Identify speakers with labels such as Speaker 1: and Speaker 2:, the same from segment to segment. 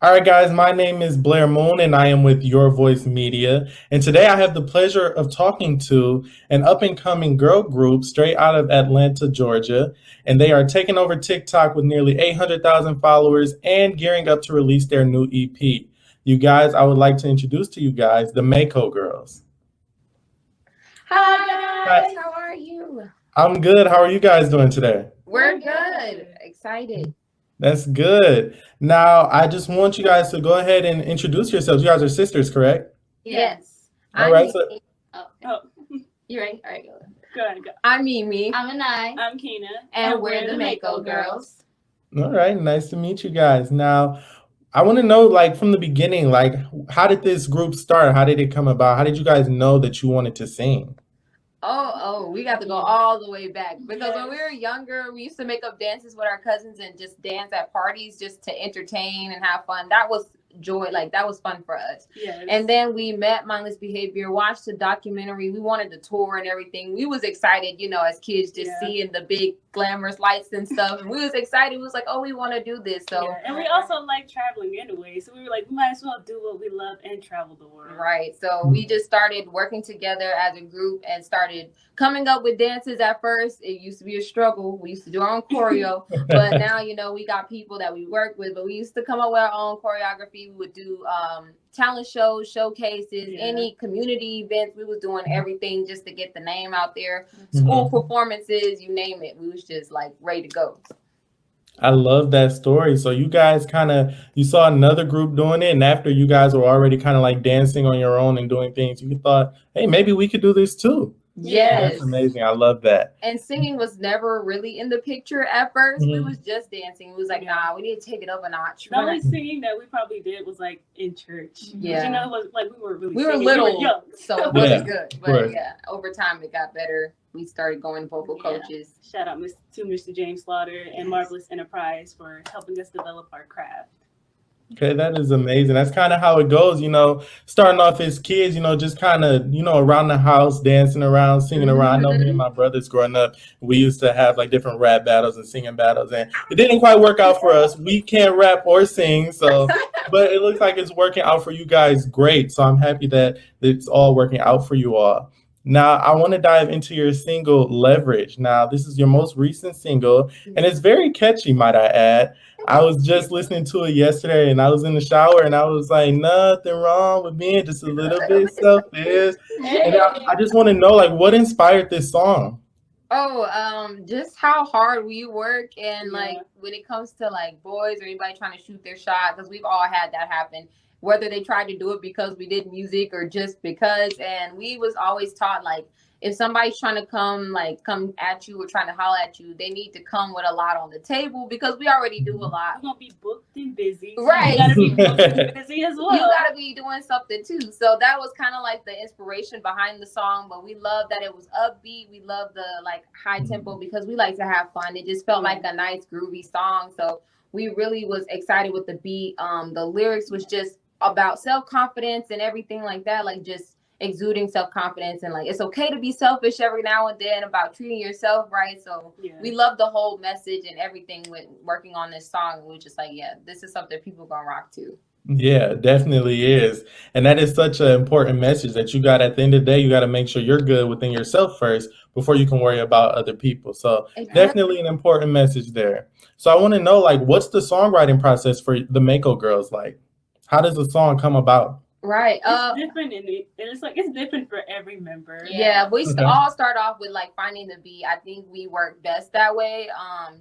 Speaker 1: All right, guys, my name is Blair Moon, and I am with Your Voice Media. And today I have the pleasure of talking to an up and coming girl group straight out of Atlanta, Georgia. And they are taking over TikTok with nearly 800,000 followers and gearing up to release their new EP. You guys, I would like to introduce to you guys the Mako Girls.
Speaker 2: Hi
Speaker 1: Hi.
Speaker 2: guys, how are you?
Speaker 1: I'm good. How are you guys doing today?
Speaker 2: We're good. Excited.
Speaker 1: That's good. Now, I just want you guys to go ahead and introduce yourselves. You guys are sisters, correct?
Speaker 2: Yes.
Speaker 1: All right. So,
Speaker 3: Oh,
Speaker 2: You ready? All right, go.
Speaker 3: go ahead, go.
Speaker 2: I'm Mimi,
Speaker 4: I'm Anai.
Speaker 3: I'm Keena.
Speaker 2: and we're the Mako Girls.
Speaker 1: all right. Nice to meet you guys. Now, I want to know, like, from the beginning, like, how did this group start? How did it come about? How did you guys know that you wanted to sing?
Speaker 2: We got to go all the way back because when we were younger, we used to make up dances with our cousins and just dance at parties just to entertain and have fun. That was joy, like that was fun for us.
Speaker 3: Yes.
Speaker 2: And then we met Mindless Behavior, watched the documentary. We wanted to tour and everything. We was excited, as kids, just seeing the big glamorous lights and stuff. And we was excited. We was like, oh, we want to do this. So
Speaker 3: and we also like traveling anyway. So we were like, we might as well do what we love and travel the world.
Speaker 2: Right. So we just started working together as a group and started coming up with dances at first. It used to be a struggle. We used to do our own choreo, but now, we got people that we work with, but we used to come up with our own choreography. We would do talent shows, showcases, any community events. We was doing everything just to get the name out there. School performances, you name it. We was just like ready to go.
Speaker 1: I love that story. So you guys you saw another group doing it, and after you guys were already kind of like dancing on your own and doing things, you thought, hey, maybe we could do this too.
Speaker 2: Yes.
Speaker 1: That's amazing. I love that.
Speaker 2: And singing was never really in the picture at first. We was just dancing. We was like, nah, we need to take it up a notch.
Speaker 3: The only singing that we probably did was like in church.
Speaker 2: Yeah.
Speaker 3: It was like we were really
Speaker 2: we were
Speaker 3: singing.
Speaker 2: little,
Speaker 3: We were young.
Speaker 2: so it wasn't good. But over time it got better. We started going vocal coaches.
Speaker 3: Shout out to Mr. James Slaughter and Marvelous Enterprise for helping us develop our craft.
Speaker 1: Okay, that is amazing. That's kind of how it goes, starting off as kids, just kind of, around the house, dancing around, singing around. I know me and my brothers growing up, we used to have like different rap battles and singing battles, and it didn't quite work out for us. We can't rap or sing, but it looks like it's working out for you guys great. So I'm happy that it's all working out for you all. Now, I want to dive into your single, Leverage. Now, this is your most recent single, and it's very catchy, might I add. I was just listening to it yesterday, and I was in the shower, and I was like, nothing wrong with being just a little bit selfish. And I just want to know, like, what inspired this song?
Speaker 2: Just how hard we work, and like when it comes to like boys or anybody trying to shoot their shot, because we've all had that happen. Whether they tried to do it because we did music or just because, and we was always taught like if somebody's trying to come at you or trying to holler at you, they need to come with a lot on the table because we already do a lot.
Speaker 3: We're gonna be booked and busy,
Speaker 2: right?
Speaker 3: You gotta be booked and busy as well.
Speaker 2: You gotta be doing something too. So that was kind of like the inspiration behind the song. But we love that it was upbeat. We love the like high tempo because we like to have fun. It just felt like a nice groovy song. So we really was excited with the beat. The lyrics was just about self-confidence and everything like that, like just exuding self-confidence and like it's okay to be selfish every now and then, about treating yourself right. So we love the whole message and everything with working on this song, and we're just like, this is something people gonna rock to.
Speaker 1: Yeah, definitely is. And that is such an important message that you got at the end of the day. You got to make sure you're good within yourself first before you can worry about other people. So definitely an important message there. So I want to know, like, what's the songwriting process for the Mako Girls like? How does the song come about?
Speaker 2: Right.
Speaker 3: It's different in it. And it's different for every member.
Speaker 2: Yeah, we all start off with like finding the beat. I think we work best that way.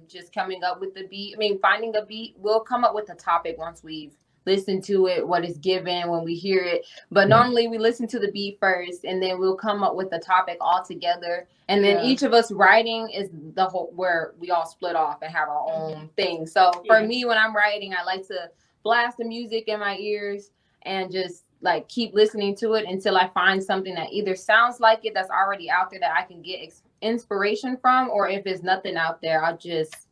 Speaker 2: Just coming up with the beat. I mean, finding a beat, we'll come up with a topic once we've listened to it, what is given when we hear it. But normally we listen to the beat first, and then we'll come up with the topic all together. And then each of us writing is the whole where we all split off and have our own thing. So for me, when I'm writing, I like to blast the music in my ears and just like keep listening to it until I find something that either sounds like it that's already out there that I can get inspiration from, or if there's nothing out there, I'll just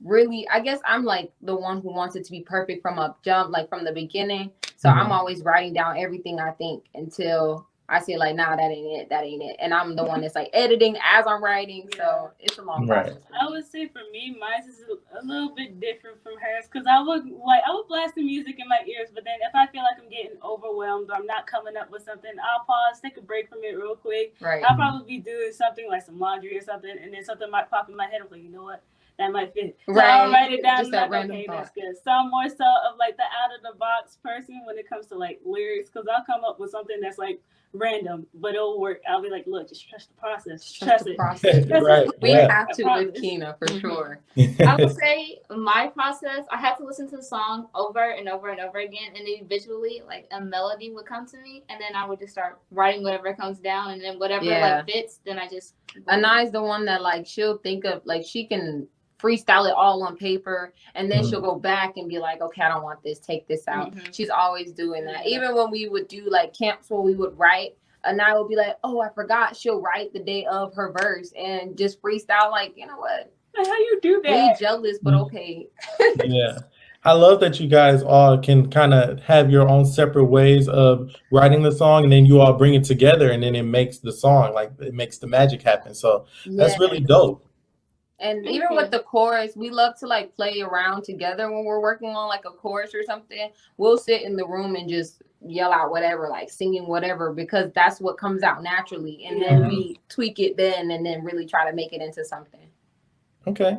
Speaker 2: really, I guess I'm like the one who wants it to be perfect from a jump, like from the beginning. So I'm always writing down everything I think until I say like, nah, that ain't it. And I'm the one that's like editing as I'm writing, so it's a long
Speaker 1: Right.
Speaker 2: process.
Speaker 3: I would say for me, mine is a little bit different from hers because I would blast the music in my ears, but then if I feel like I'm getting overwhelmed or I'm not coming up with something, I'll pause, take a break from it real quick.
Speaker 2: Right.
Speaker 3: I'll probably be doing something like some laundry or something, and then something might pop in my head. I'm like, you know what? That might fit. So
Speaker 2: Right.
Speaker 3: I'll write it down.
Speaker 2: Just that
Speaker 3: like,
Speaker 2: random
Speaker 3: okay,
Speaker 2: thought.
Speaker 3: that's good. So I'm more so of like the out of the box person when it comes to like lyrics, because I'll come up with something that's like random, but it'll work. I'll be like, look, just trust the process. Trust it.
Speaker 2: process.
Speaker 1: Right.
Speaker 2: We
Speaker 1: Yeah.
Speaker 2: have to with Kina for sure.
Speaker 4: I would say my process, I had to listen to the song over and over and over again, and then visually, like a melody would come to me, and then I would just start writing whatever comes down, and then whatever like fits, then I just.
Speaker 2: Anai's the one that like she'll think of like she can freestyle it all on paper, and then she'll go back and be like, okay, I don't want this, take this out. She's always doing that. Even when we would do like camps where we would write, Anai would be like, oh, I forgot. She'll write the day of her verse and just freestyle. Like, you know what?
Speaker 3: How you do that?
Speaker 2: We jealous, but okay.
Speaker 1: Yeah. I love that you guys all can kind of have your own separate ways of writing the song, and then you all bring it together, and then it makes the song, like it makes the magic happen. So that's really dope.
Speaker 2: And even with the chorus, we love to like play around together when we're working on like a chorus or something. We'll sit in the room and just yell out whatever, like singing whatever, because that's what comes out naturally. And then we tweak it then and then really try to make it into something.
Speaker 1: Okay.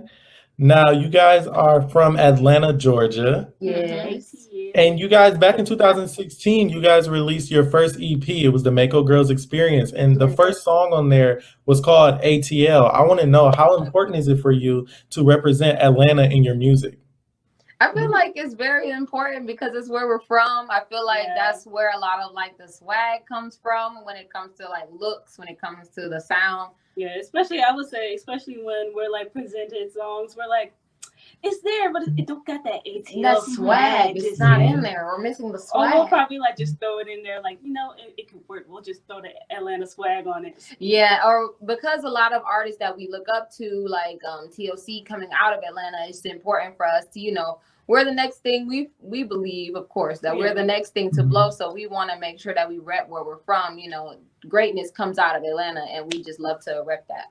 Speaker 1: Now, you guys are from Atlanta, Georgia.
Speaker 2: Yes.
Speaker 1: And you guys, back in 2016, you guys released your first EP. It was the Mako Girls Experience. And the first song on there was called ATL. I want to know, how important is it for you to represent Atlanta in your music?
Speaker 2: I feel like it's very important because it's where we're from. I feel like that's where a lot of like the swag comes from when it comes to like looks, when it comes to the sound.
Speaker 3: Yeah, especially I would say, especially when we're like presented songs, we're like, it's there, but it don't got that ATL
Speaker 2: That swag. It's not in there. We're missing the swag.
Speaker 3: Or we'll probably like just throw it in there, like, you know, it can work. We'll just throw the Atlanta swag on it.
Speaker 2: Yeah, or because a lot of artists that we look up to, like TLC coming out of Atlanta, it's important for us to, you know, we're the next thing. We believe, of course, that we're the next thing to blow. So we want to make sure that we rep where we're from. You know, greatness comes out of Atlanta, and we just love to rep that.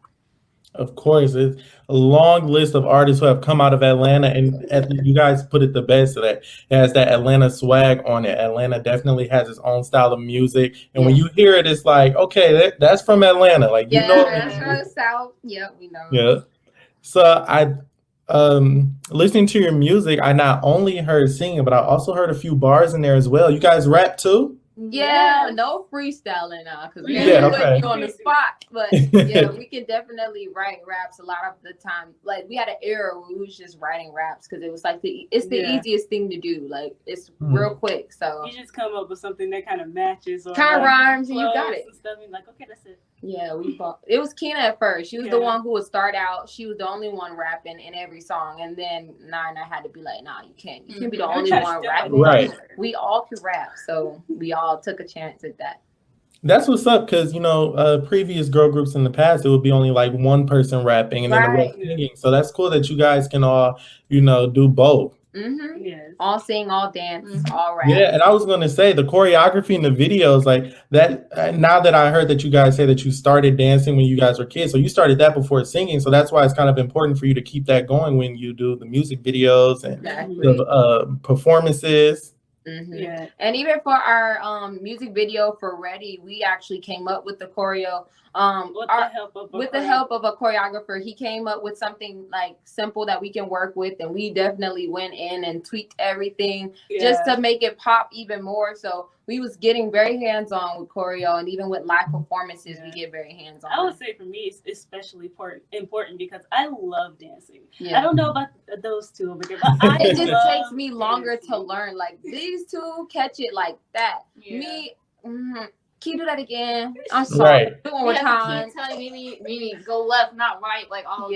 Speaker 1: Of course, it's a long list of artists who have come out of Atlanta, and you guys put it the best, that it has that Atlanta swag on it. Atlanta definitely has its own style of music, and when you hear it, it's like, okay, that's from Atlanta. Like, you know,
Speaker 2: that's from the South. Yeah, we know.
Speaker 1: Yeah. So listening to your music, I not only heard singing, but I also heard a few bars in there as well. You guys rap too?
Speaker 2: Yeah, no freestyling now because we put you on the spot. But yeah, we can definitely write raps a lot of the time. Like we had an era where we was just writing raps because it was like it's the easiest thing to do. Like it's real quick. So
Speaker 3: you just come up with something that kind of matches or
Speaker 2: kind of rhymes, and you got it.
Speaker 3: And stuff, and like, okay, that's it.
Speaker 2: Yeah, it was Kina at first. She was the one who would start out. She was the only one rapping in every song, and then Nina had to be like, "Nah, you can't. You can't be the only one rapping."
Speaker 1: Right.
Speaker 2: We all can rap, so we all took a chance at that.
Speaker 1: That's what's up, because, you know, previous girl groups in the past, it would be only like one person rapping and then the rest singing. So that's cool that you guys can all, you know, do both.
Speaker 3: Yes.
Speaker 2: All sing, all dance, all rap.
Speaker 1: Yeah, and I was going to say the choreography and the videos, like that. Now that I heard that you guys say that you started dancing when you guys were kids, so you started that before singing. So that's why it's kind of important for you to keep that going when you do the music videos and the performances.
Speaker 2: Yeah, and even for our music video for Ready, we actually came up with the choreo. With the help of a choreographer. He came up with something like simple that we can work with, and we definitely went in and tweaked everything just to make it pop even more. So we was getting very hands-on with choreo, and even with live performances, we get very hands-on.
Speaker 3: I would say for me, it's especially important because I love dancing. I don't know about those two over there, but
Speaker 2: it just takes me longer to learn. Like these two catch it like that. Me, can you do that again? I'm sorry. Do it one more time.
Speaker 4: Keep telling me go left, not right. Like all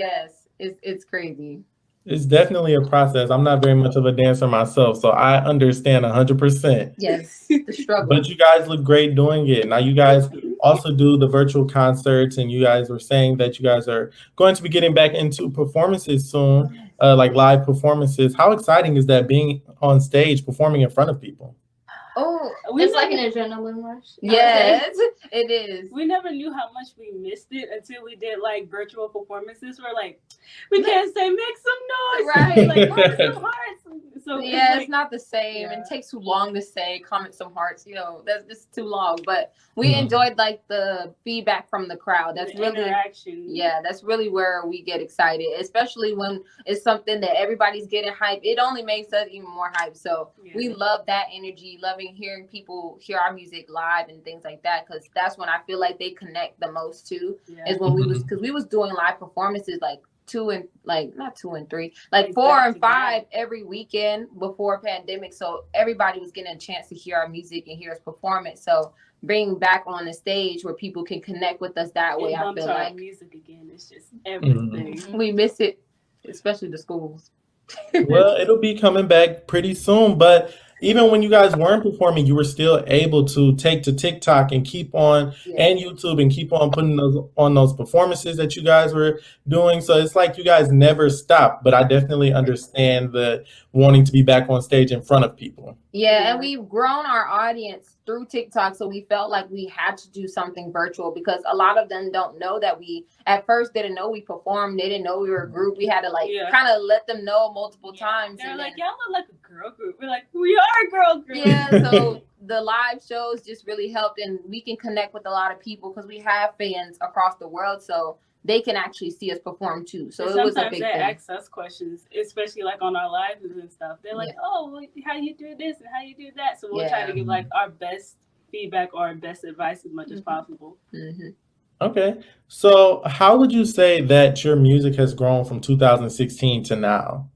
Speaker 2: it's crazy.
Speaker 1: It's definitely a process. I'm not very much of a dancer myself, so I understand 100%.
Speaker 2: Yes, the struggle.
Speaker 1: But you guys look great doing it. Now you guys also do the virtual concerts, and you guys were saying that you guys are going to be getting back into performances soon, like live performances. How exciting is that, being on stage performing in front of people?
Speaker 2: Oh,
Speaker 4: It's like an adrenaline rush.
Speaker 2: Yes, it is.
Speaker 3: We never knew how much we missed it until we did like virtual performances. We're like, we can't say make some noise,
Speaker 2: Right?
Speaker 3: Like comment some hearts. So
Speaker 2: yeah,
Speaker 3: like,
Speaker 2: it's not the same.
Speaker 3: Yeah.
Speaker 2: It takes too long to say comment some hearts. That's just too long. But we enjoyed like the feedback from the crowd. That's
Speaker 3: the
Speaker 2: really
Speaker 3: interaction.
Speaker 2: Yeah, that's really where we get excited, especially when it's something that everybody's getting hyped. It only makes us even more hyped. So we love that energy, loving hearing people hear our music live and things like that, because that's when I feel like they connect the most too. Is when we was doing live performances like 2 and not 2 and 3, like 4 and 5 every weekend before pandemic. So everybody was getting a chance to hear our music and hear us perform it. So bringing back on the stage where people can connect with us that way, I feel like
Speaker 3: music again. It's just everything.
Speaker 2: We miss it, especially the schools.
Speaker 1: Well, it'll be coming back pretty soon, but even when you guys weren't performing, you were still able to take to TikTok and keep on and YouTube and keep on putting those performances that you guys were doing. So it's like you guys never stopped, but I definitely understand the wanting to be back on stage in front of people.
Speaker 2: Yeah, and we've grown our audience through TikTok, so we felt like we had to do something virtual because a lot of them don't know that we at first didn't know we performed. They didn't know we were a group. We had to kind of let them know multiple times.
Speaker 3: They're like, y'all look like a girl group. We're like, we are a girl group.
Speaker 2: Yeah, so the live shows just really helped, and we can connect with a lot of people because we have fans across the world, so they can actually see us perform too. So it was a big thing. Sometimes
Speaker 3: they ask us questions, especially like on our lives and stuff. They're like, oh, how you do this and how you do that? So we'll try to give like our best feedback or our best advice as much as possible.
Speaker 1: Okay. So how would you say that your music has grown from 2016 to now?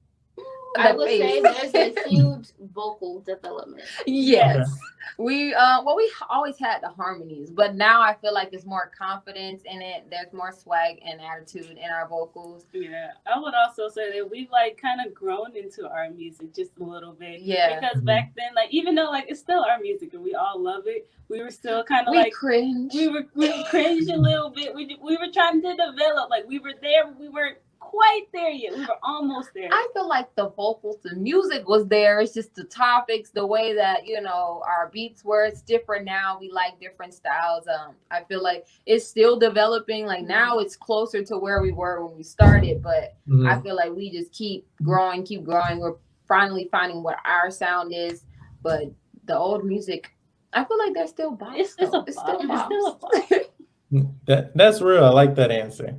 Speaker 4: I would say there's a huge vocal development.
Speaker 2: Yes. Okay. We always had the harmonies, but now I feel like there's more confidence in it. There's more swag and attitude in our vocals.
Speaker 3: Yeah. I would also say that we've like kind of grown into our music just a little bit.
Speaker 2: Yeah.
Speaker 3: Because back then, like even though like it's still our music and we all love it, we were still kind of like
Speaker 2: cringe.
Speaker 3: We cringe a little bit. We were trying to develop. Like we were there, but we weren't quite there yet. We were almost there.
Speaker 2: I feel like the vocals, the music was there. It's just the topics, the way that our beats were. It's different now. We like different styles. I feel like it's still developing. Like now, it's closer to where we were when we started. But I feel like we just keep growing. We're finally finding what our sound is. But the old music, I feel like there's still bops.
Speaker 3: It's still a
Speaker 1: bop. That's real. I like that answer.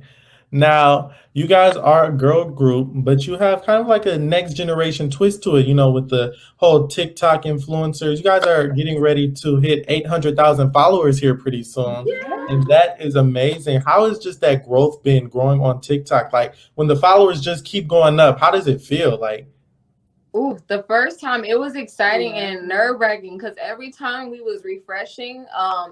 Speaker 1: Now, you guys are a girl group, but you have kind of like a next generation twist to it, with the whole TikTok influencers. You guys are getting ready to hit 800,000 followers here pretty soon. Yeah. And that is amazing. How has just that growth been growing on TikTok? Like when the followers just keep going up, how does it feel like?
Speaker 2: Ooh, the first time it was exciting and nerve-wracking because every time we was refreshing,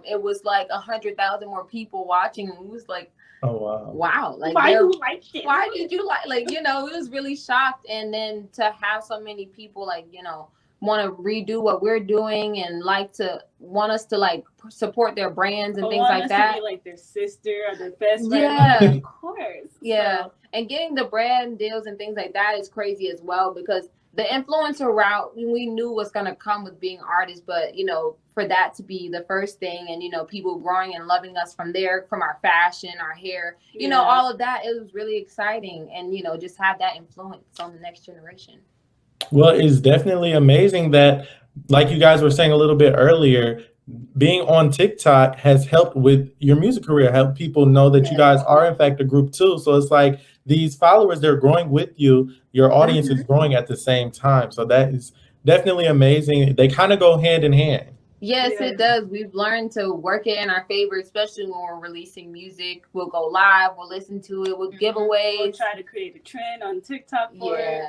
Speaker 2: it was like 100,000 more people watching. And we was like,
Speaker 1: oh wow!
Speaker 2: Wow! Like,
Speaker 3: why you like this?
Speaker 2: Why did you like? It was really shocked, and then to have so many people want to redo what we're doing and want us to support their brands and things like that.
Speaker 3: To be like their sister or their best friend.
Speaker 2: Yeah,
Speaker 3: of course.
Speaker 2: Yeah, and getting the brand deals and things like that is crazy as well because the influencer route we knew was gonna come with being artists, but for that to be the first thing and people growing and loving us from our fashion, our hair, all of that, it was really exciting and just have that influence on the next generation.
Speaker 1: Well, it's definitely amazing that, like you guys were saying a little bit earlier, being on TikTok has helped with your music career, help people know that you guys are in fact a group too. So it's like these followers, they're growing with you. Your audience is growing at the same time. So that is definitely amazing. They kind of go hand in hand.
Speaker 2: Yes, it does. We've learned to work it in our favor, especially when we're releasing music. We'll go live, we'll listen to it, we'll giveaways.
Speaker 3: We'll try to create a trend on TikTok for it.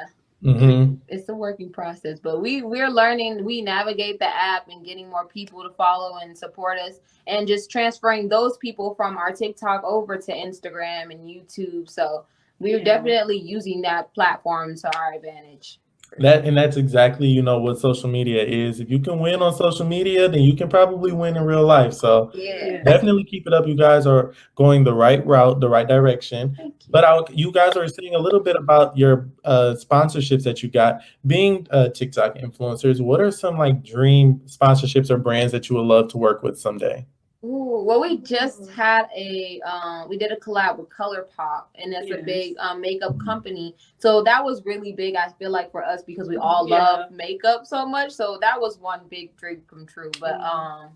Speaker 2: It's a working process, but we're learning. We navigate the app and getting more people to follow and support us, and just transferring those people from our TikTok over to Instagram and YouTube. So we're definitely using that platform to our advantage.
Speaker 1: That's exactly, you know, what social media is. If you can win on social media, then you can probably win in real life. So
Speaker 2: Yeah.
Speaker 1: definitely keep it up. You guys are going the right route, the right direction.
Speaker 2: Thank you.
Speaker 1: But you guys are saying a little bit about your sponsorships that you got. Being TikTok influencers, what are some like dream sponsorships or brands that you would love to work with someday?
Speaker 2: Ooh, well, we just had we did a collab with ColourPop, and that's a
Speaker 3: Yes.
Speaker 2: big makeup company. So that was really big, I feel like, for us because we all
Speaker 3: Yeah.
Speaker 2: love makeup so much. So that was one big dream come true. But
Speaker 3: I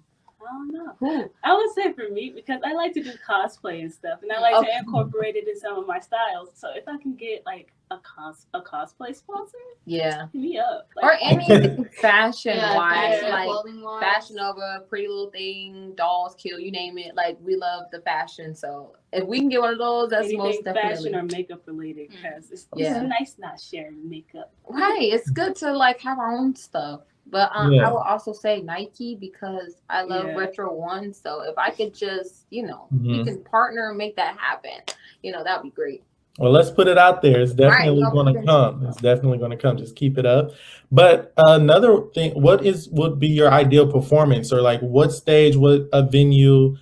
Speaker 3: don't know.
Speaker 2: who?
Speaker 3: I would say for me, because I like to do cosplay and stuff, and I like to incorporate it in some of my styles. So if I can get like a cosplay sponsor,
Speaker 2: Yeah.
Speaker 3: hit me up.
Speaker 2: Or
Speaker 3: Like,
Speaker 2: anything fashion
Speaker 4: Yeah,
Speaker 2: wise,
Speaker 3: fashion,
Speaker 2: like
Speaker 4: clothing-wise.
Speaker 2: Fashion Nova, Pretty Little Thing, Dolls Kill, you name it. Like we love the fashion. So if we can get one of those, that's
Speaker 3: anything
Speaker 2: most definitely
Speaker 3: fashion or makeup related, because it's
Speaker 2: Yeah.
Speaker 3: nice not sharing makeup.
Speaker 2: right. It's good to like have our own stuff. But
Speaker 1: Yeah.
Speaker 2: I will also say Nike because I love
Speaker 3: Yeah.
Speaker 2: Retro One. So if I could just, we
Speaker 1: Mhm.
Speaker 2: can partner and make that happen, that'd be great.
Speaker 1: Well, let's put it out there. It's definitely
Speaker 2: Right.
Speaker 1: going to come. It's definitely going to come. Just keep it up. But another thing, would be your ideal performance, or like what stage, what a venue?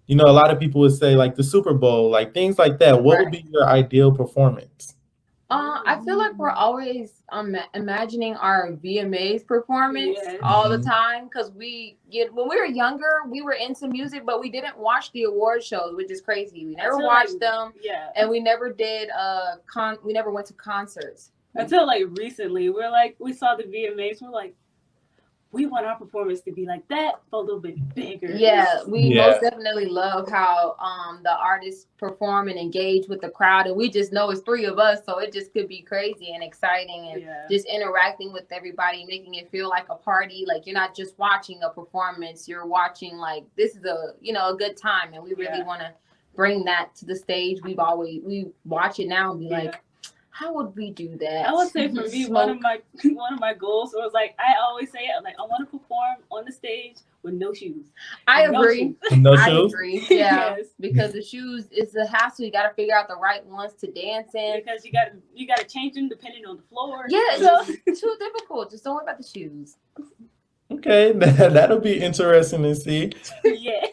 Speaker 1: You know, a lot of people would say like the Super Bowl, like things like that. What would be your ideal performance?
Speaker 2: I feel like we're always imagining our VMAs performance
Speaker 3: Yes.
Speaker 2: all the
Speaker 1: Mhm.
Speaker 2: time because when we were younger, we were into music, but we didn't watch the award shows, which is crazy. We never
Speaker 3: Until,
Speaker 2: watched
Speaker 3: like,
Speaker 2: them,
Speaker 3: Yeah.
Speaker 2: and we never did we never went to concerts.
Speaker 3: Until like recently, we saw the VMAs, we're like, we want our performance to be like that, but a little bit bigger.
Speaker 2: Yeah, we
Speaker 1: Yeah.
Speaker 2: most definitely love how the artists perform and engage with the crowd, and we just know it's three of us, so it just could be crazy and exciting, and
Speaker 3: Yeah.
Speaker 2: just interacting with everybody, making it feel like a party. Like you're not just watching a performance, you're watching like this is a good time, and we really
Speaker 3: Yeah.
Speaker 2: want to bring that to the stage. We watch it now and be like, how would we do that?
Speaker 3: I would say for me, one of my goals was like, I always say it, like I want to perform on the stage with no shoes.
Speaker 2: I
Speaker 3: No
Speaker 2: agree.
Speaker 3: shoes.
Speaker 1: No
Speaker 2: I
Speaker 1: shoes?
Speaker 2: agree. Yeah,
Speaker 3: Yes.
Speaker 2: because the shoes is a hassle. You got to figure out the right ones to dance in.
Speaker 3: Because you gotta change them depending on the floor.
Speaker 2: Yeah,
Speaker 3: So,
Speaker 2: it's too difficult. Just don't worry about the shoes.
Speaker 1: Okay, that'll be interesting to see.
Speaker 3: yeah.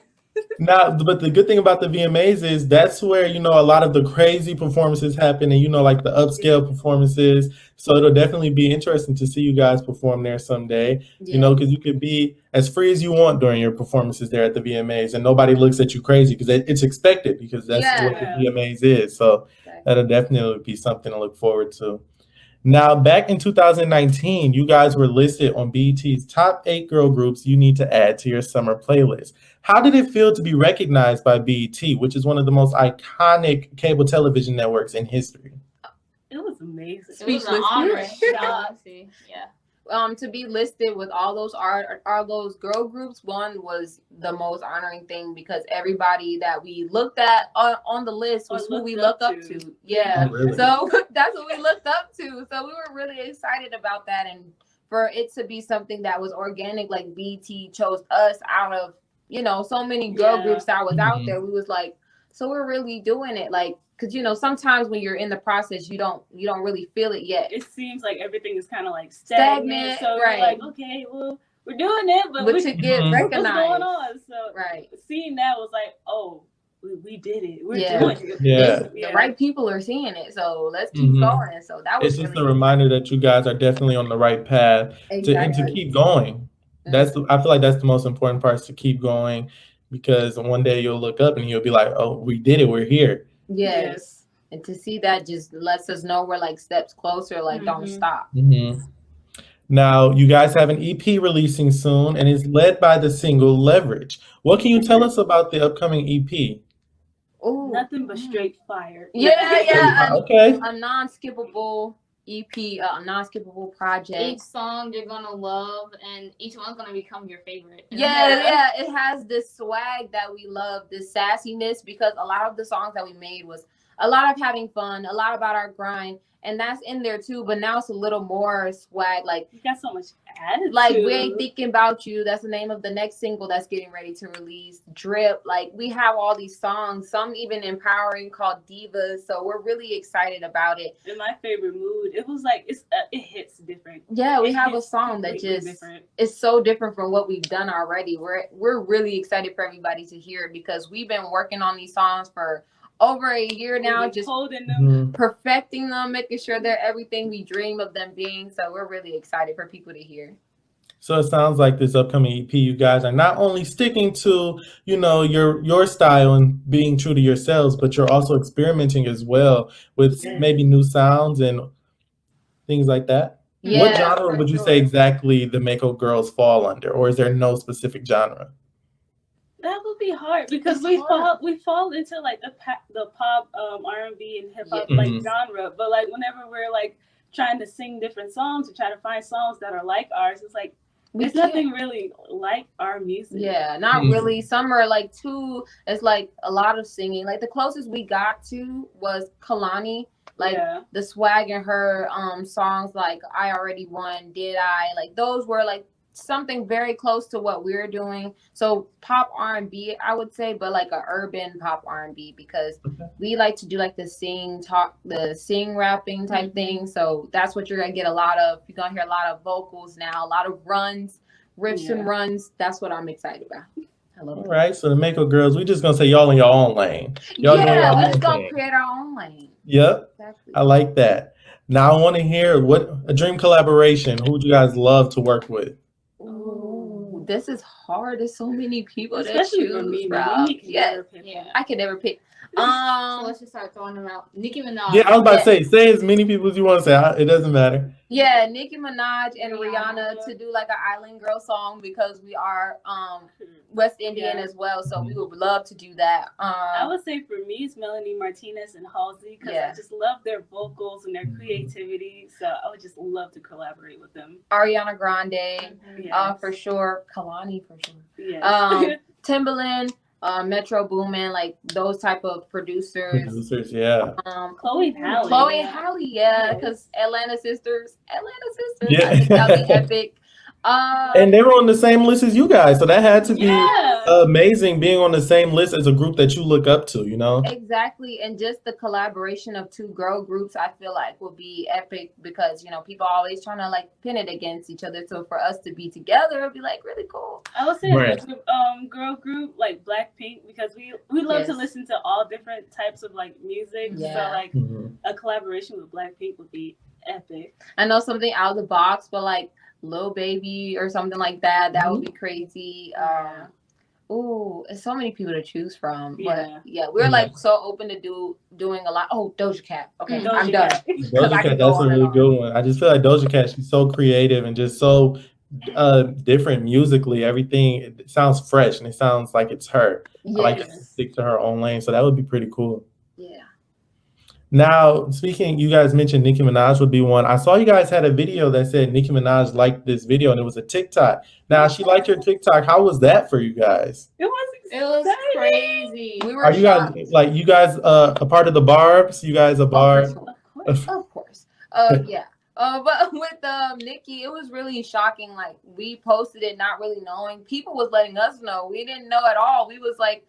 Speaker 1: Now, but the good thing about the VMAs is that's where, you know, a lot of the crazy performances happen and, you know, like the upscale performances. So it'll definitely be interesting to see you guys perform there someday, you know, because you could be as free as you want during your performances there at the VMAs and nobody looks at you crazy because it's expected because that's what the VMAs is. So that'll definitely be something to look forward to. Now, back in 2019, you guys were listed on BET's top 8 girl groups you need to add to your summer playlist. How did it feel to be recognized by BET, which is one of the most iconic cable television networks in history?
Speaker 3: It was amazing.
Speaker 4: It was an honor. Honestly, yeah.
Speaker 2: To be listed with all those girl groups, one was the most honoring thing because everybody that we looked at on the list was who we look up to. Yeah,
Speaker 1: Oh, really?
Speaker 2: So that's what we looked up to. So we were really excited about that, and for it to be something that was organic, like BT chose us out of so many girl groups that was out there. We was like, so we're really doing it, like. Because sometimes when you're in the process, you don't really feel it yet.
Speaker 3: It seems like everything is kind of like stagnant. So
Speaker 2: right.
Speaker 3: We're like, okay, well, we're doing it, but
Speaker 2: to get recognized,
Speaker 3: what's going on? So
Speaker 2: right,
Speaker 3: seeing that was like, oh, we did it. We're doing it.
Speaker 1: Yeah.
Speaker 2: The right people are seeing it, so let's keep going. So that was
Speaker 1: just a reminder that you guys are definitely on the right path to keep going. I feel like that's the most important part, is to keep going, because one day you'll look up and you'll be like, oh, we did it, we're here.
Speaker 2: Yes. And to see that just lets us know we're like steps closer, like don't stop.
Speaker 1: Now, you guys have an EP releasing soon and it's led by the single Leverage. What can you tell us about the upcoming EP?
Speaker 3: Oh, nothing but straight fire.
Speaker 2: Yeah.
Speaker 1: Okay.
Speaker 2: A non-skippable EP, a non-skippable project.
Speaker 4: Each song you're gonna love, and each one's gonna become your favorite.
Speaker 2: Yeah. It has this swag that we love, this sassiness, because a lot of the songs that we made was a lot of having fun, a lot about our grind, and that's in there too. But now it's a little more swag. Like
Speaker 3: You got so much attitude.
Speaker 2: like we ain't thinking about you. That's the name of the next single that's getting ready to release. Drip. Like we have all these songs, some even empowering called Divas. So we're really excited about it.
Speaker 3: In my favorite mood, it was like it hits different.
Speaker 2: Yeah, we
Speaker 3: It
Speaker 2: have a
Speaker 3: hits
Speaker 2: song that
Speaker 3: completely
Speaker 2: just
Speaker 3: different.
Speaker 2: is so different from what we've done already. We're really excited for everybody to hear it because we've been working on these songs for over a year now,
Speaker 3: We've been
Speaker 2: just
Speaker 3: holding them.
Speaker 2: perfecting them, making sure they're everything we dream of them being. So we're really excited for people to hear.
Speaker 1: So it sounds like this upcoming EP, you guys are not only sticking to, you know, your style and being true to yourselves, but you're also experimenting as well with maybe new sounds and things like that.
Speaker 2: Yeah,
Speaker 1: What genre
Speaker 2: for
Speaker 1: would you
Speaker 2: sure.
Speaker 1: say exactly the Mako Girls fall under, or is there no specific genre?
Speaker 3: That would be hard because
Speaker 2: It's
Speaker 3: we
Speaker 2: hard.
Speaker 3: fall into like the pop R&B and hip hop
Speaker 2: Yeah.
Speaker 3: like genre, but like whenever we're like trying to sing different songs or try to find songs that are like ours, it's like
Speaker 2: We
Speaker 3: there's
Speaker 2: can't-
Speaker 3: nothing really like our music.
Speaker 2: Yeah, not
Speaker 1: Mhm.
Speaker 2: really. Some are like too. It's like a lot of singing. Like the closest we got to was Kalani. Like
Speaker 3: Yeah.
Speaker 2: the swag in her songs, like I Already Won, Did I? Like those were like something very close to what we're doing. So pop R&B, I would say, but like a urban pop R&B because we like to do like the sing rapping type thing. So that's what you're gonna get a lot of. You're gonna hear a lot of vocals now, a lot of runs, riffs and runs. That's what I'm excited about. Hello.
Speaker 1: All right, so the Mako Girls, we just gonna say y'all in your own lane. Y'all doing
Speaker 2: Yeah,
Speaker 1: your
Speaker 2: we
Speaker 1: own
Speaker 2: just gonna
Speaker 1: thing.
Speaker 2: create our own lane.
Speaker 1: Yep,
Speaker 2: Exactly.
Speaker 1: I like that. Now I want to hear what a dream collaboration. Who would you guys love to work with?
Speaker 2: Ooh, this is hard. There's so many people to
Speaker 3: Especially
Speaker 2: choose
Speaker 3: for me,
Speaker 2: from.
Speaker 3: man.
Speaker 2: Yeah,
Speaker 4: Yeah.
Speaker 2: I can never pick.
Speaker 4: So let's just start throwing them out. Nicki Minaj.
Speaker 1: Yeah, I was about to say as many people as you want to say. It doesn't matter.
Speaker 2: Yeah, Nicki Minaj and
Speaker 4: Rihanna.
Speaker 2: Rihanna to do like an Island Girl song because we are West Indian
Speaker 3: Yeah.
Speaker 2: as well, so we would love to do that.
Speaker 3: I would say for me it's Melanie Martinez and Halsey because
Speaker 2: Yeah.
Speaker 3: I just love their vocals and their creativity. So I would just love to collaborate with them.
Speaker 2: Ariana Grande,
Speaker 3: Yes.
Speaker 2: for sure. Kalani for sure.
Speaker 3: Yeah.
Speaker 2: Timbaland, Metro Boomin, like those type of producers.
Speaker 1: Producers, yeah.
Speaker 3: Chloe and Halle.
Speaker 2: Chloe and Halle, yeah,
Speaker 3: Yes.
Speaker 2: because Atlanta Sisters.
Speaker 1: Yeah.
Speaker 2: I think that'd be epic.
Speaker 1: And they were on the same list as you guys, so that had to be
Speaker 3: Yeah.
Speaker 1: amazing being on the same list as a group that you look up to, you know?
Speaker 2: Exactly, and just the collaboration of two girl groups, I feel like will be epic because people are always trying to like pin it against each other. So for us to be together, it'd be like really cool.
Speaker 3: I would say
Speaker 1: Right.
Speaker 3: a girl group like Blackpink because we love to
Speaker 2: Yes.
Speaker 3: listen to all different types of like music.
Speaker 2: Yeah.
Speaker 3: So like
Speaker 1: Mhm.
Speaker 3: a collaboration with Blackpink would be epic.
Speaker 2: I know something out of the box, but like Lil Baby or something like that, that would be crazy. Ooh, it's so many people to choose from.
Speaker 3: Yeah.
Speaker 2: But yeah, we're like so open to doing a lot. Oh, Doja Cat. Okay,
Speaker 3: Doja
Speaker 2: I'm done.
Speaker 3: Cat.
Speaker 1: Doja
Speaker 2: I
Speaker 1: Cat,
Speaker 2: could go
Speaker 1: that's a
Speaker 2: on and
Speaker 1: really
Speaker 2: on.
Speaker 1: good one. I just feel like Doja Cat, she's so creative and just so different musically. Everything, it sounds fresh and it sounds like it's her. I like to
Speaker 2: Yes.
Speaker 1: stick to her own lane, so that would be pretty cool.
Speaker 2: Yeah.
Speaker 1: Now, speaking, you guys mentioned Nicki Minaj would be one. I saw you guys had a video that said Nicki Minaj liked this video and it was a TikTok. Now, she liked your TikTok. How was that for you guys?
Speaker 3: It was
Speaker 4: It was
Speaker 3: exciting.
Speaker 4: crazy.
Speaker 2: We were
Speaker 1: Are you
Speaker 2: shocked.
Speaker 1: guys like a part of the Barbs? You guys a Barb?
Speaker 2: Of course. Yeah. But with Nikki, it was really shocking. Like we posted it not really knowing. People was letting us know. We didn't know at all. We was like,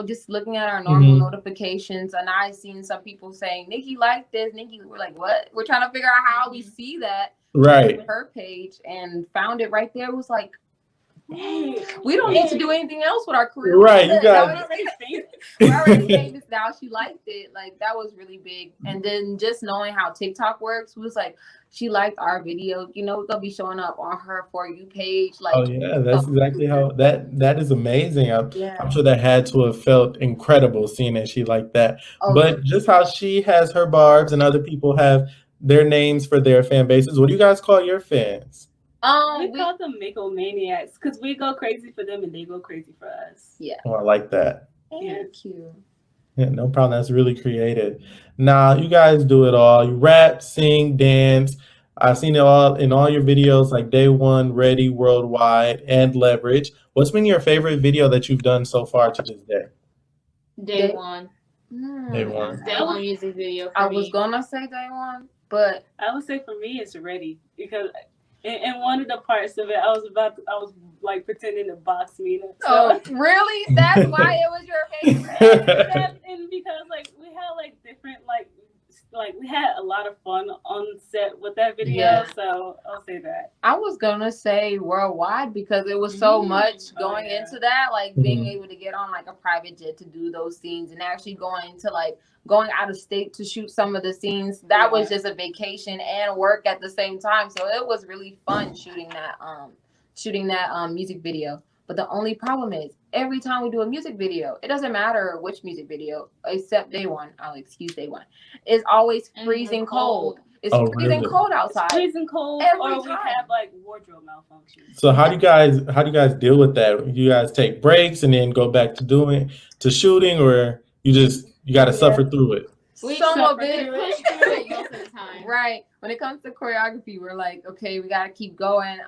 Speaker 2: just looking at our normal notifications, and I seen some people saying, Nikki liked this. Nikki, we're like, what? We're trying to figure out how we see that.
Speaker 1: Right.
Speaker 2: On her page and found it right there. It was like,
Speaker 3: Dang.
Speaker 2: we don't need to do anything else with our career.
Speaker 1: Right, you
Speaker 2: We're
Speaker 1: guys-
Speaker 2: already famous. We're already famous now. She liked it. Like that was really big. And then just knowing how TikTok works was like, she liked our video. They'll be showing up on her For You page. Like,
Speaker 1: Oh yeah, that's exactly how that is amazing.
Speaker 2: yeah.
Speaker 1: I'm sure that had to have felt incredible seeing that she liked that.
Speaker 2: Oh,
Speaker 1: But just how she has her Barbs and other people have their names for their fan bases. What do you guys call your fans?
Speaker 3: We call them Mako Maniacs because we go crazy for them and they go crazy for us.
Speaker 2: Yeah.
Speaker 1: Oh, I like that.
Speaker 2: Thank you.
Speaker 1: Yeah, no problem. That's really creative. Now, you guys do it all. You rap, sing, dance. I've seen it all in all your videos like Day One, Ready, Worldwide, and Leverage. What's been your favorite video that you've done so far to this day?
Speaker 4: Day one.
Speaker 1: Day one.
Speaker 4: Day one music video.
Speaker 2: I was gonna say day one, but
Speaker 3: I would say for me it's Ready, because in one of the parts of it, I was like pretending to box Mina.
Speaker 2: oh, really? That's why it was your favorite.
Speaker 3: And because like we had like different like we had a lot of fun on set with that video,
Speaker 2: Yeah.
Speaker 3: so I'll say that.
Speaker 2: I was gonna say worldwide because it was so much going into that, like being able to get on like a private jet to do those scenes and actually going out of state to shoot some of the scenes. That was just a vacation and work at the same time. So it was really fun shooting that music video. But the only problem is every time we do a music video, it doesn't matter which music video, except day one. I'll excuse day one. It's always freezing cold. It's freezing cold outside.
Speaker 3: It's freezing cold,
Speaker 2: every
Speaker 3: or we have like wardrobe malfunctions.
Speaker 1: So how do you guys deal with that? You guys take breaks and then go back to shooting, or you got to suffer through it?
Speaker 2: Some of it.
Speaker 4: Push through it most of the time.
Speaker 2: Right. When it comes to choreography, we're like, okay, we gotta keep going.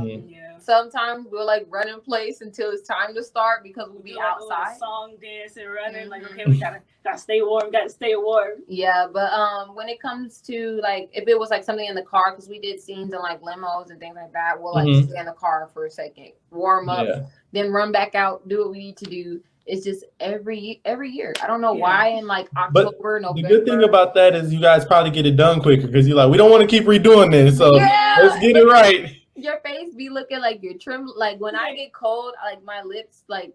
Speaker 3: Yeah.
Speaker 2: Sometimes we'll like run in place until it's time to start because we'll be outside.
Speaker 3: Song, dance, and running. Like, okay, we gotta stay warm. Gotta stay warm.
Speaker 2: Yeah, but when it comes to like, if it was like something in the car, because we did scenes in like limos and things like that, we'll like stay in the car for a second, warm up, then run back out, do what we need to do. It's just every year. I don't know why in like October, November.
Speaker 1: The good thing about that is you guys probably get it done quicker because you're like, we don't want to keep redoing this, so let's get it right.
Speaker 2: Your face be looking like you're trimmed. Like when I get cold, like my lips, like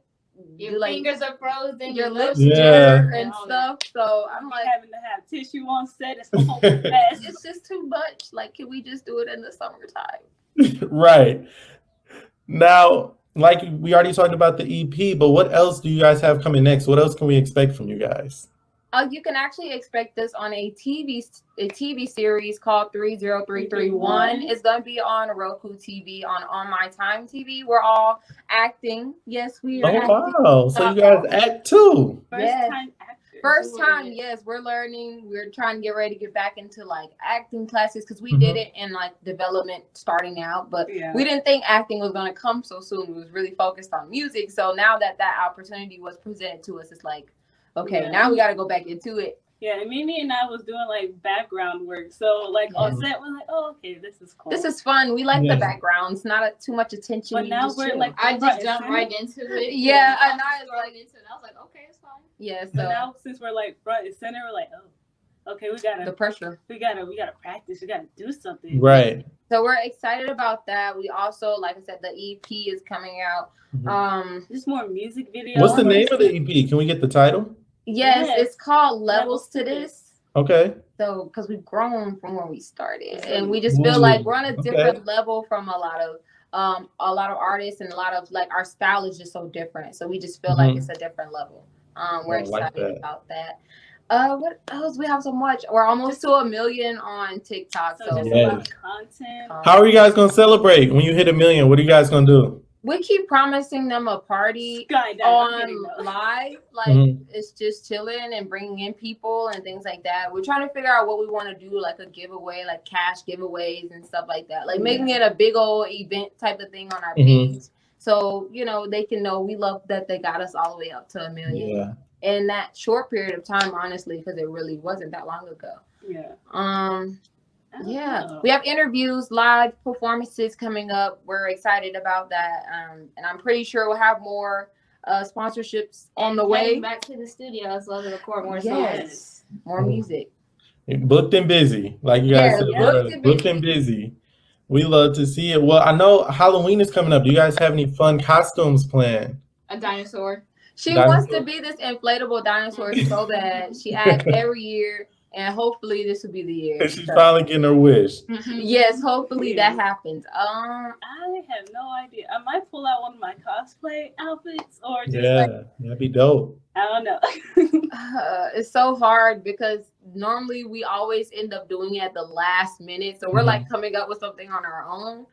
Speaker 4: your fingers are frozen,
Speaker 2: your lips jigger and stuff. So I'm like
Speaker 3: having to have tissue on set. It's a whole mess.
Speaker 2: It's just too much. Like, can we just do it in the summertime?
Speaker 1: Right. Now, like we already talked about the EP, but what else do you guys have coming next? What else can we expect from you guys?
Speaker 2: You can actually expect this on a TV series called 30331. It's gonna be on Roku TV, on My Time TV. We're all acting. Yes, we are.
Speaker 1: Oh wow! So you guys act too.
Speaker 2: First time, yes, we're learning. We're trying to get ready to get back into like acting classes because we did it in like development starting out, but we didn't think acting was going to come so soon. We was really focused on music. So now that opportunity was presented to us, it's like, okay, now we got to go back into it.
Speaker 3: Yeah, and Mimi and I was doing like background work. So like on set, we're like, oh, okay, this is cool.
Speaker 2: This is fun. We like the backgrounds, not too much attention.
Speaker 3: But now we're like,
Speaker 4: I just jumped right into it.
Speaker 2: Yeah, and I was right
Speaker 4: into it. I was like, okay, it's fine.
Speaker 2: Yeah, so
Speaker 3: now since we're like front and center, we're like, oh, okay, we gotta
Speaker 2: the pressure.
Speaker 3: We gotta practice. We gotta do something.
Speaker 1: Right.
Speaker 2: So we're excited about that. We also, like I said, the EP is coming out.
Speaker 3: Just more music videos.
Speaker 1: What's the name of the EP? Can we get the title?
Speaker 2: Yes, it's called Levels to This.
Speaker 1: Okay.
Speaker 2: So, because we've grown from where we started, and we just feel like we're on a different level from a lot of artists, and a lot of like our style is just so different. So we just feel like it's a different level. We're excited about that. What else? We have so much. We're almost to 1 million on TikTok. So
Speaker 3: just a lot of content.
Speaker 1: How are you guys gonna celebrate when you hit 1 million? What are you guys gonna do?
Speaker 2: We keep promising them a party on live, like it's just chilling and bringing in people and things like that. We're trying to figure out what we want to do, like a giveaway, like cash giveaways and stuff like that, like making it a big old event type of thing on our page. So, they can know we love that they got us all the way up to 1 million in that short period of time, honestly, because it really wasn't that long ago. We have interviews, live performances coming up. We're excited about that. And I'm pretty sure we'll have more sponsorships on the way.
Speaker 4: Back to the studio as well to record more songs.
Speaker 2: More music.
Speaker 1: Booked and busy, like you guys said. Booked and busy. We love to see it. Well, I know Halloween is coming up. Do you guys have any fun costumes planned?
Speaker 4: A dinosaur.
Speaker 2: She wants to be this inflatable dinosaur so bad. She asks every year. And hopefully this will be the year.
Speaker 1: She's finally getting her wish.
Speaker 2: Yes, hopefully that happens.
Speaker 3: I have no idea. I might pull out one of my cosplay outfits or just
Speaker 1: that'd be dope.
Speaker 3: I don't know.
Speaker 2: It's so hard because normally we always end up doing it at the last minute. So we're like coming up with something on our own.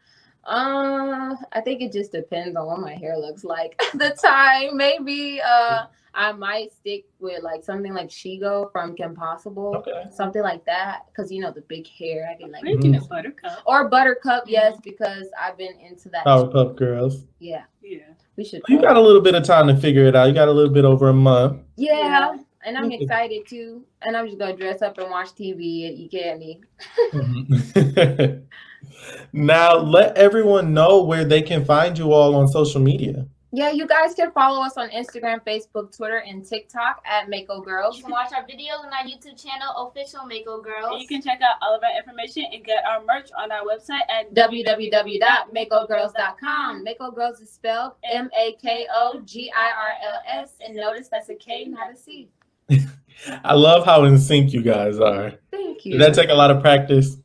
Speaker 2: I think it just depends on what my hair looks like at the time. Maybe I might stick with like something like Shigo from Kim Possible, something like that, because the big hair. I can like
Speaker 3: Buttercup
Speaker 2: or Buttercup, yes, because I've been into that.
Speaker 1: Powerpuff Girls.
Speaker 2: Yeah. We should.
Speaker 1: You got a little bit of time to figure it out. You got a little bit over a month.
Speaker 2: Yeah. And I'm excited too. And I'm just gonna dress up and watch TV and eat candy.
Speaker 1: Now, let everyone know where they can find you all on social media.
Speaker 2: Yeah, you guys can follow us on Instagram, Facebook, Twitter, and TikTok at Mako Girls.
Speaker 4: You can watch our videos on our YouTube channel, official Mako Girls.
Speaker 3: And you can check out all of our information and get our merch on our website at
Speaker 2: www.makogirls.com. Mako Girls is spelled MAKOGIRLS, and notice that's a K, not a C.
Speaker 1: I love how in sync you guys are.
Speaker 2: Thank you.
Speaker 1: Did that take a lot of practice?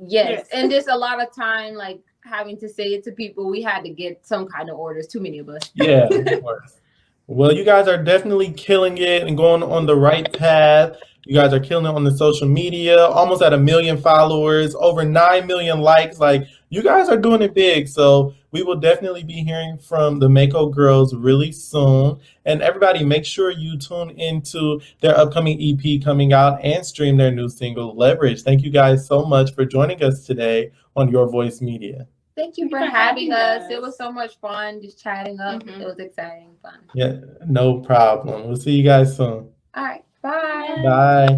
Speaker 2: Yes, and just a lot of time, like having to say it to people. We had to get some kind of orders. Too many of us.
Speaker 1: Yeah, of course. Well, you guys are definitely killing it and going on the right path. You guys are killing it on the social media, almost at 1 million followers, over 9 million likes. Like, you guys are doing it big. So we will definitely be hearing from the Mako Girls really soon. And everybody, make sure you tune into their upcoming EP coming out and stream their new single, Leverage. Thank you guys so much for joining us today on Your Voice Media.
Speaker 2: Thank you for having us. It was so much fun just chatting up. It was exciting, fun.
Speaker 1: Yeah, no problem. We'll see you guys soon.
Speaker 2: All right. Bye.
Speaker 1: Bye.